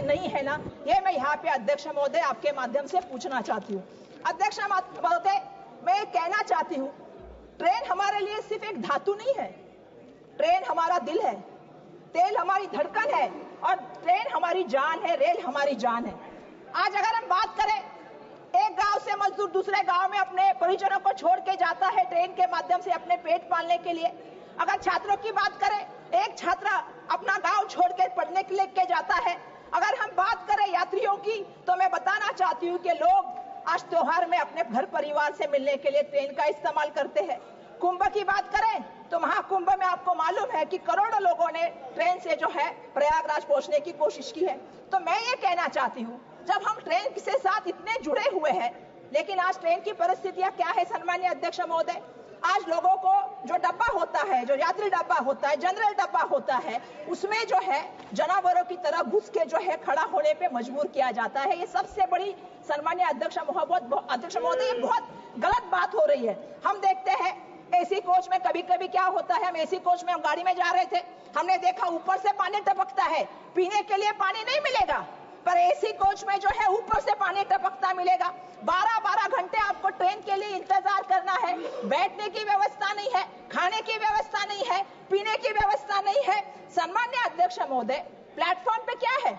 नहीं है ना, ये मैं यहाँ पे अध्यक्ष महोदय आपके माध्यम से पूछना चाहती हूँ। अध्यक्ष महोदय, मैं कहना चाहती हूँ, ट्रेन हमारे लिए सिर्फ एक धातु नहीं है, ट्रेन हमारा दिल है, तेल हमारी धड़कन है और ट्रेन हमारी जान है, रेल हमारी जान है। आज अगर हम बात करें, एक गांव से मजदूर दूसरे गांव में अपने परिजनों को छोड़ के जाता है ट्रेन के माध्यम से अपने पेट पालने के लिए। अगर छात्रों की बात करें, एक छात्र अपना गांव छोड़ के पढ़ने के लिए जाता है। अगर हम बात करें यात्रियों की, तो मैं बताना चाहती हूँ कि लोग आज त्योहार में अपने घर परिवार से मिलने के लिए ट्रेन का इस्तेमाल करते हैं। कुंभ की बात करें तो महाकुंभ में आपको मालूम है कि करोड़ों लोगों ने ट्रेन से जो है प्रयागराज पहुंचने की कोशिश की है। तो मैं ये कहना चाहती हूँ, जब हम ट्रेन के साथ इतने जुड़े हुए हैं, लेकिन आज ट्रेन की परिस्थितियां क्या है सन्माननीय अध्यक्ष महोदय? आज लोगों को जो डब्बा होता है, जो यात्री डब्बा होता है, जनरल डब्बा होता है, उसमें जो है जानवरों की तरह घुस के जो है खड़ा होने पे मजबूर किया जाता है। ये सबसे बड़ी सन्माननीय अध्यक्ष महोदय, ये बहुत गलत बात हो रही है। हम देखते हैं एसी कोच में कभी कभी क्या होता है, हम एसी कोच में हम गाड़ी में जा रहे थे, हमने देखा ऊपर से पानी टपकता है, पीने के लिए पानी नहीं मिलेगा, पर एसी कोच में जो है ऊपर से पानी टपकता मिलेगा। 12-12 घंटे आपको ट्रेन के लिए इंतजार करना है, बैठने की व्यवस्था नहीं है, खाने की व्यवस्था नहीं है, पीने की व्यवस्था नहीं है। सन्माननीय अध्यक्ष महोदय, प्लेटफॉर्म पे क्या है?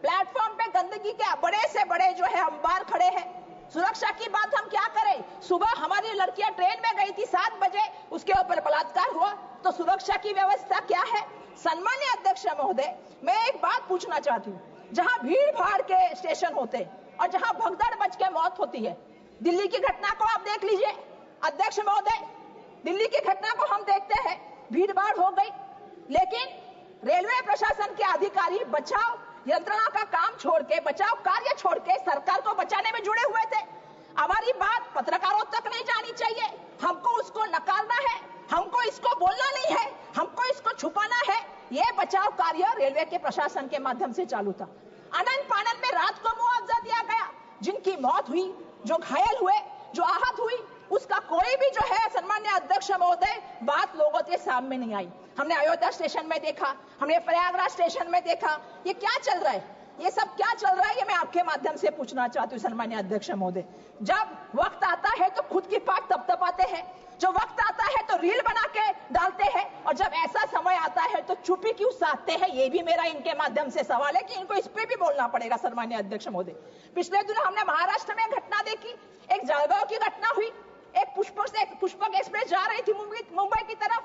प्लेटफॉर्म पे गंदगी के बड़े से बड़े जो है अंबार खड़े हैं। सुरक्षा की बात हम क्या करें? सुबह हमारी लड़कियां ट्रेन में गई थी 7 बजे, उसके ऊपर बलात्कार हुआ, तो सुरक्षा की व्यवस्था क्या है? सन्माननीय अध्यक्ष महोदय, मैं एक बात पूछना चाहती हूँ, जहां भीड़ भाड़ के स्टेशन होते और जहां भगदड़ मच के मौत होती है, दिल्ली की घटना को आप देख लीजिए अध्यक्ष महोदय, दिल्ली की घटना को हम देखते हैं, भीड़ भाड़ हो गई, लेकिन रेलवे प्रशासन के अधिकारी बचाव यंत्रणा का काम छोड़ के, बचाव कार्य छोड़ के सरकार को बचाने में जुड़े हुए थे। हमारी बात पत्रकारों तक नहीं जानी चाहिए, हमको उसको नकारना है, हमको इसको बोलना नहीं है, हमको इसको छुपाना है। यह बचाव कार्य रेलवे के प्रशासन के माध्यम से चालू था। अनंत पानन में रात को मुआवजा दिया गया, जिनकी मौत हुई, जो घायल हुए, जो आहत हुई, उसका कोई भी जो है सन्माननीय अध्यक्ष महोदय बात लोगों के सामने नहीं आई। हमने अयोध्या स्टेशन में देखा, हमने प्रयागराज स्टेशन में देखा, ये क्या चल रहा है, ये सब क्या चल रहा है, ये मैं आपके माध्यम से पूछना चाहती हूँ सन्माननीय अध्यक्ष महोदय। जब वक्त आता है तो खुद की पाक तपतपाते हैं, जो वक्त आता है तो रील बना के डालते हैं, और जब ऐसा समय आता है तो चुप्पी क्यों साधते हैं? ये भी मेरा इनके माध्यम से सवाल है कि इनको इस पे भी बोलना पड़ेगा सन्माननीय अध्यक्ष महोदय। पिछले दिनों हमने महाराष्ट्र में घटना देखी, एक जलगांव की घटना हुई, एक पुष्पक एक्सप्रेस जा रही थी मुंबई की तरफ,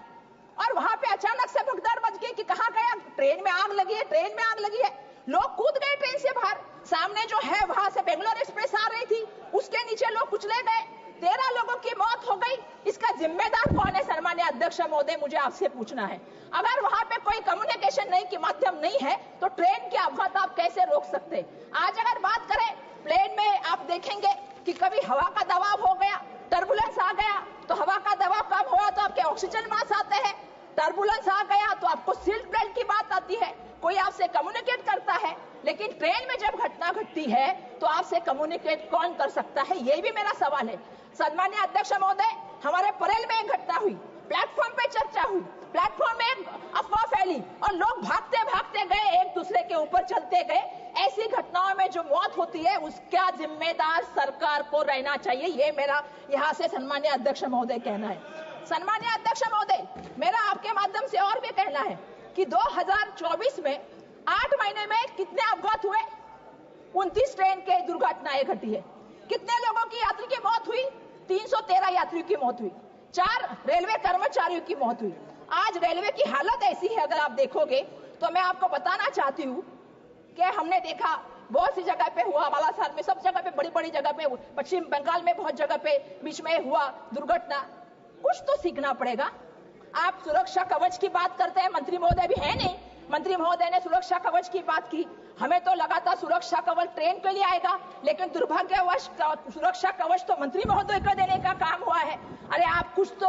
और वहां पे अचानक से भगदड़ मच गई कि कहां गया, ट्रेन में आग लगी है, ट्रेन में आग लगी है। लोग कूद गए ट्रेन से बाहर, सामने जो है वहां से बेंगलोर एक्सप्रेस आ रही थी, उसके नीचे लोग कुचले गए, 13 लोगों की मौत हो गई। इसका जिम्मेदार कौन है सन्माननीय अध्यक्ष महोदय, मुझे आपसे पूछना है। अगर वहां पे कोई कम्युनिकेशन नहीं की माध्यम नहीं है तो ट्रेन के अपघात आप कैसे रोक सकते? आज अगर बात करें प्लेन में, आप देखेंगे कि कभी हवा का दबाव हो गया, टर्बुलेंस आ गया, तो हवा का दबाव कम हुआ तो आपके ऑक्सीजन मास्क आते हैं, टर्बुलेंस आ गया तो आपको सीट बेल्ट की बात आती है, कोई आपसे कम्युनिकेट करता है। लेकिन ट्रेन में जब घटना घटती है तो आपसे कम्युनिकेट कौन कर सकता है? ये भी मेरा सवाल है सन्माननीय अध्यक्ष महोदय। हमारे परेल में एक घटना हुई, प्लेटफॉर्म पे चर्चा हुई, प्लेटफॉर्म में एक अफवाह फैली और लोग भागते भागते गए, एक दूसरे के ऊपर चलते गए। ऐसी घटनाओं में जो मौत होती है उसका जिम्मेदार सरकार को रहना चाहिए, ये मेरा यहाँ से सन्माननीय अध्यक्ष महोदय कहना है। सन्माननीय अध्यक्ष महोदय, मेरा आपके माध्यम से और भी कहना है कि 2024 में 8 महीने में कितने अपघात हुए? 29 ट्रेन के दुर्घटनाएं घटी है। कितने लोगों की यात्री की मौत हुई? 313 यात्रियों की मौत हुई, 4 रेलवे कर्मचारियों की मौत हुई। आज रेलवे की हालत ऐसी है, अगर आप देखोगे तो मैं आपको बताना चाहती हूँ कि हमने देखा बहुत सी जगह पे हुआ, बालासार में, सब जगह पे, बड़ी बड़ी जगह पे, पश्चिम बंगाल में बहुत जगह पे बीच में हुआ दुर्घटना। कुछ तो सीखना पड़ेगा। आप सुरक्षा कवच की बात करते हैं, मंत्री महोदय भी है नहीं, मंत्री महोदय ने सुरक्षा कवच की बात की, हमें तो लगा था सुरक्षा कवच ट्रेन के लिए आएगा, लेकिन दुर्भाग्यवश सुरक्षा कवच तो मंत्री महोदय को देने का काम हुआ है। अरे आप कुछ तो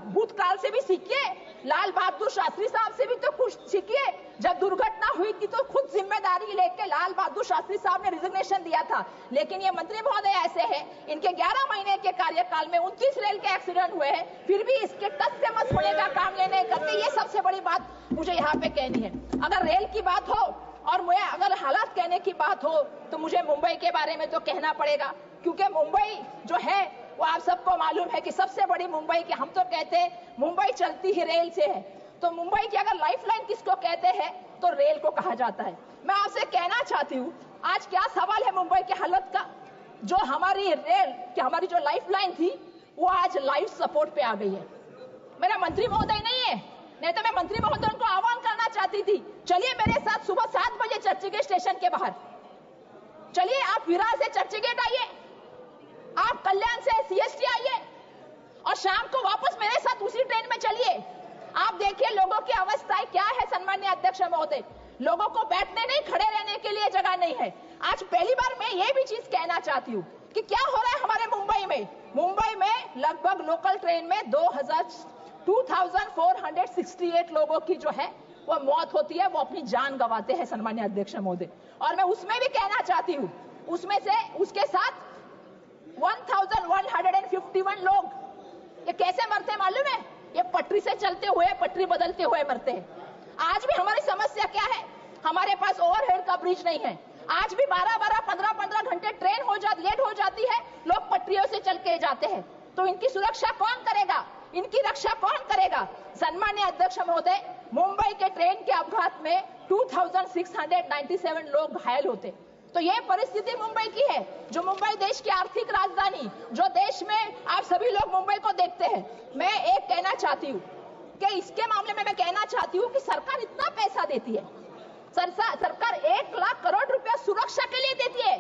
भूतकाल से भी सीखिए, लाल बहादुर शास्त्री साहब से भी तो कुछ सीखिए। जब दुर्घटना हुई थी तो खुद जिम्मेदारी लेके लाल बहादुर शास्त्री साहब ने रिजिग्नेशन दिया था, लेकिन ये मंत्री महोदय ऐसे हैं, इनके 11 महीने के कार्यकाल में 29 रेल के एक्सीडेंट हुए हैं, फिर भी इसके टस से मस होने का काम ये नहीं करते। ये सबसे बड़ी बात मुझे यहाँ पे कहनी है। अगर रेल की बात हो और मुझे अगर हालात कहने की बात हो तो मुझे मुंबई के बारे में तो कहना पड़ेगा, क्योंकि मुंबई जो है वो आप सबको मालूम है कि सबसे बड़ी मुंबई की, हम तो कहते हैं मुंबई चलती ही रेल से है, तो मुंबई की अगर लाइफलाइन किसको कहते हैं तो रेल को कहा जाता है। मैं आपसे कहना चाहती हूँ, आज क्या सवाल है मुंबई की हालत का, जो हमारी रेल कि हमारी जो लाइफलाइन थी वो आज लाइफ सपोर्ट पे आ गई है। मेरा मंत्री महोदय नहीं है, नहीं तो मैं मंत्री महोदय को आह्वान करना चाहती थी, चलिए मेरे साथ सुबह 7 बजे चर्चगेट स्टेशन के बाहर, चलिए आप विरार से चर्चगेट आइए, आप कल्याण से सीएसटी आइए और शाम को वापस मेरे साथ उसी ट्रेन में चलिए। आप देखिए लोगों की अवस्थाएं क्या है सन्माननीय अध्यक्ष महोदय, लोगों को बैठने नहीं, खड़े रहने के लिए जगह नहीं है। आज पहली बार मैं ये भी चीज कहना चाहती हूँ कि क्या हो रहा है हमारे मुंबई में। मुंबई में लगभग लोकल ट्रेन में 2468 लोगों की जो है वो मौत होती है, वो अपनी जान गंवाते हैं सन्माननीय अध्यक्ष महोदय। और मैं उसमें भी कहना चाहती हूँ, उसमें से उसके साथ 1151 लोग ये कैसे मरते मालूम है? ये पटरी से चलते हुए, पटरी बदलते हुए मरते हैं। आज भी हमारी समस्या क्या है, हमारे पास ओवरहेड का ब्रिज नहीं है। आज भी 12-12, 15-15 घंटे ट्रेन लेट हो जाती है, लोग पटरियों से चल के जाते हैं, तो इनकी सुरक्षा कौन करेगा, इनकी रक्षा कौन करेगा? सन्माननीय अध्यक्ष महोदय, मुंबई के ट्रेन के अपघात में 2697 लोग घायल होते, तो ये परिस्थिति मुंबई की है, जो मुंबई देश की आर्थिक राजधानी, जो देश में आप सभी लोग मुंबई को देखते हैं। मैं एक कहना चाहती हूँ कि इसके मामले में मैं कहना चाहती हूँ कि सरकार इतना पैसा देती है, सरकार 1 लाख करोड़ रुपया सुरक्षा के लिए देती है,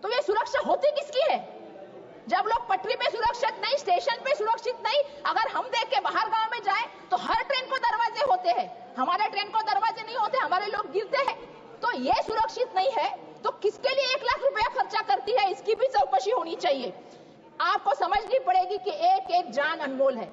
तो ये सुरक्षा होती किसकी है? जब लोग पटरी पे सुरक्षित नहीं, स्टेशन पे सुरक्षित नहीं, अगर हम देख के बाहर गांव में जाए तो हर ट्रेन को दरवाजे होते हैं, हमारे ट्रेन को दरवाजे नहीं होते, हमारे लोग गिरते हैं, तो ये सुरक्षित नहीं है, तो किसके लिए 1 लाख रुपया खर्चा करती है, इसकी भी चौकसी होनी चाहिए। आपको समझनी पड़ेगी कि एक एक जान अनमोल है,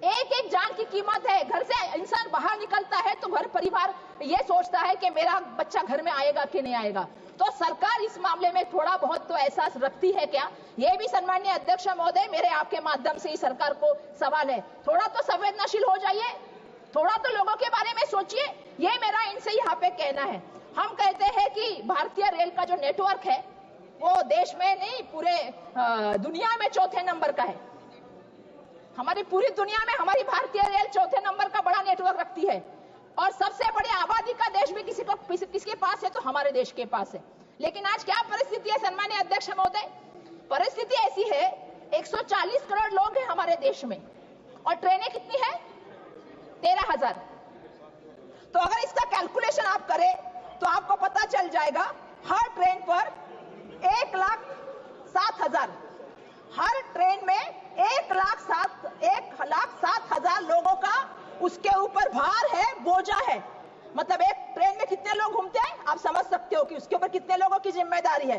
एक एक जान की कीमत है। घर से इंसान बाहर निकलता है तो घर परिवार ये सोचता है कि मेरा बच्चा घर में आएगा कि नहीं आएगा, तो सरकार इस मामले में थोड़ा बहुत तो एहसास रखती है क्या? ये भी सन्माननीय अध्यक्ष महोदय, मेरे आपके माध्यम से ही सरकार को सवाल है, थोड़ा तो संवेदनशील हो जाइए, थोड़ा तो लोगों के बारे में सोचिए। ये मेरा इनसे यहाँ पे कहना है। हम कहते हैं कि भारतीय रेल का जो नेटवर्क है वो देश में नहीं, पूरे दुनिया में 4थे नंबर का है। हमारी पूरी दुनिया में हमारी भारतीय रेल 4थे नंबर का बड़ा नेटवर्क रखती है, और सबसे बड़ी आबादी का देश भी किसके पास है तो हमारे देश के पास है। लेकिन आज क्या परिस्थिति है सन्माननीय अध्यक्ष महोदय? परिस्थिति ऐसी है, 140 करोड़ लोग हैं हमारे देश में और ट्रेनें कितनी है? 13,000। तो अगर इसका कैलकुलेशन आप करें तो आपको पता चल जाएगा, हर ट्रेन पर 1,07,000, हर ट्रेन में 1,07,000 लोगों का उसके ऊपर भार है, बोझा है। मतलब एक ट्रेन में कितने लोग घूमते हैं, आप समझ सकते हो कि उसके ऊपर कितने लोगों की जिम्मेदारी है।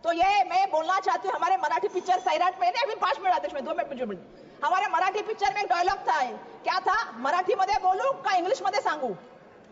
तो ये मैं बोलना चाहती हूँ, हमारे मराठी पिक्चर सैराट में अभी 5 मिनट आदेश में 2 मिनिट, हमारे मराठी पिक्चर में एक डायलॉग था, क्या था? मराठी मध्ये बोलू का इंग्लिश मध्ये सांगू?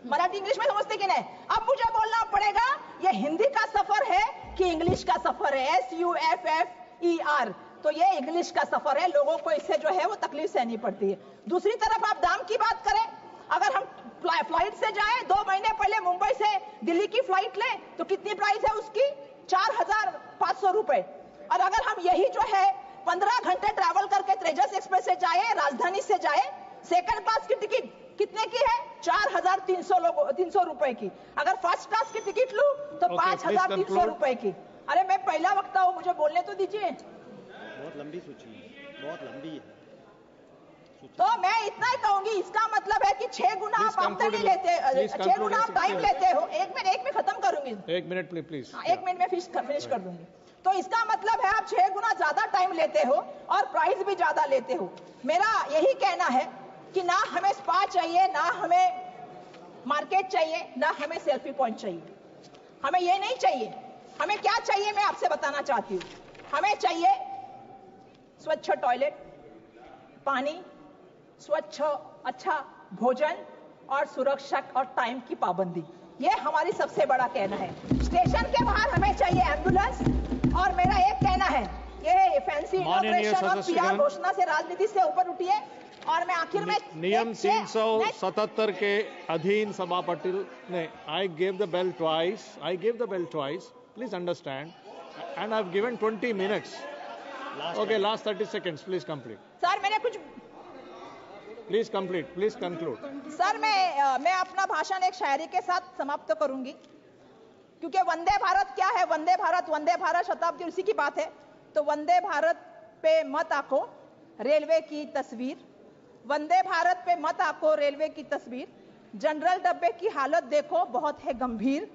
मराठी इंग्लिश में समझते कि नहीं? अब मुझे बोलना पड़ेगा, ये हिंदी का सफर है कि इंग्लिश का सफर है? SUFFER, तो ये इंग्लिश का सफर है, लोगों को इससे जो है वो तकलीफ सहनी पड़ती है। दूसरी तरफ आप दाम की बात करें, अगर हम फ्लाइट से जाएं, 2 महीने पहले मुंबई से दिल्ली की फ्लाइट लें तो कितनी प्राइस है उसकी? 4,500 रुपए। और अगर हम यही जो है 15 घंटे ट्रैवल करके तेजस एक्सप्रेस से जाए, राजधानी से जाए, सेकंड क्लास की टिकट कितने की है? 4,300 रुपए की। अगर फर्स्ट क्लास की टिकट लूं तो 5,300 रुपए की। अरे मैं पहला वक्ता हूं, मुझे बोलने तो दीजिए। बहुत लंबी सूची है, बहुत लंबी है। तो मैं इतना ही कहूंगी, इसका मतलब है कि 6 गुना आप आमदनी लेते, 6 गुना आप टाइम लेते हो। एक मिनट खत्म करूंगी, 1 मिनट प्लीज। 1 मिनट में फिनिश कर दूंगी। तो इसका मतलब है आप 6 गुना ज्यादा टाइम लेते हो और प्राइस भी ज्यादा लेते हो। मेरा यही कहना है कि ना हमें स्पा चाहिए, ना हमें मार्केट चाहिए, ना हमें सेल्फी पॉइंट चाहिए, हमें ये नहीं चाहिए। हमें क्या चाहिए मैं आपसे बताना चाहती हूँ। हमें चाहिए स्वच्छ टॉयलेट, पानी, स्वच्छ अच्छा भोजन और सुरक्षा और टाइम की पाबंदी। ये हमारी सबसे बड़ा कहना है। स्टेशन के बाहर हमें चाहिए एम्बुलेंस। और मेरा एक कहना है, ये फैंसी इनॉग्रेशन और PR घोषणा से राजनीति से ऊपर उठिए और मैं आखिर में नियम 377 के अधीन सभापति ने I give the bell twice please understand and I have given 20 minutes okay last 30 seconds please complete sir मैंने कुछ प्लीज कंक्लूड सर मैं अपना भाषण एक शायरी के साथ समाप्त करूंगी क्योंकि वंदे भारत क्या है वंदे भारत शताब्दी उसी की बात है तो वंदे भारत पे मत आको रेलवे की तस्वीर वंदे भारत पे मत आको रेलवे की तस्वीर जनरल डब्बे की हालत देखो बहुत है गंभीर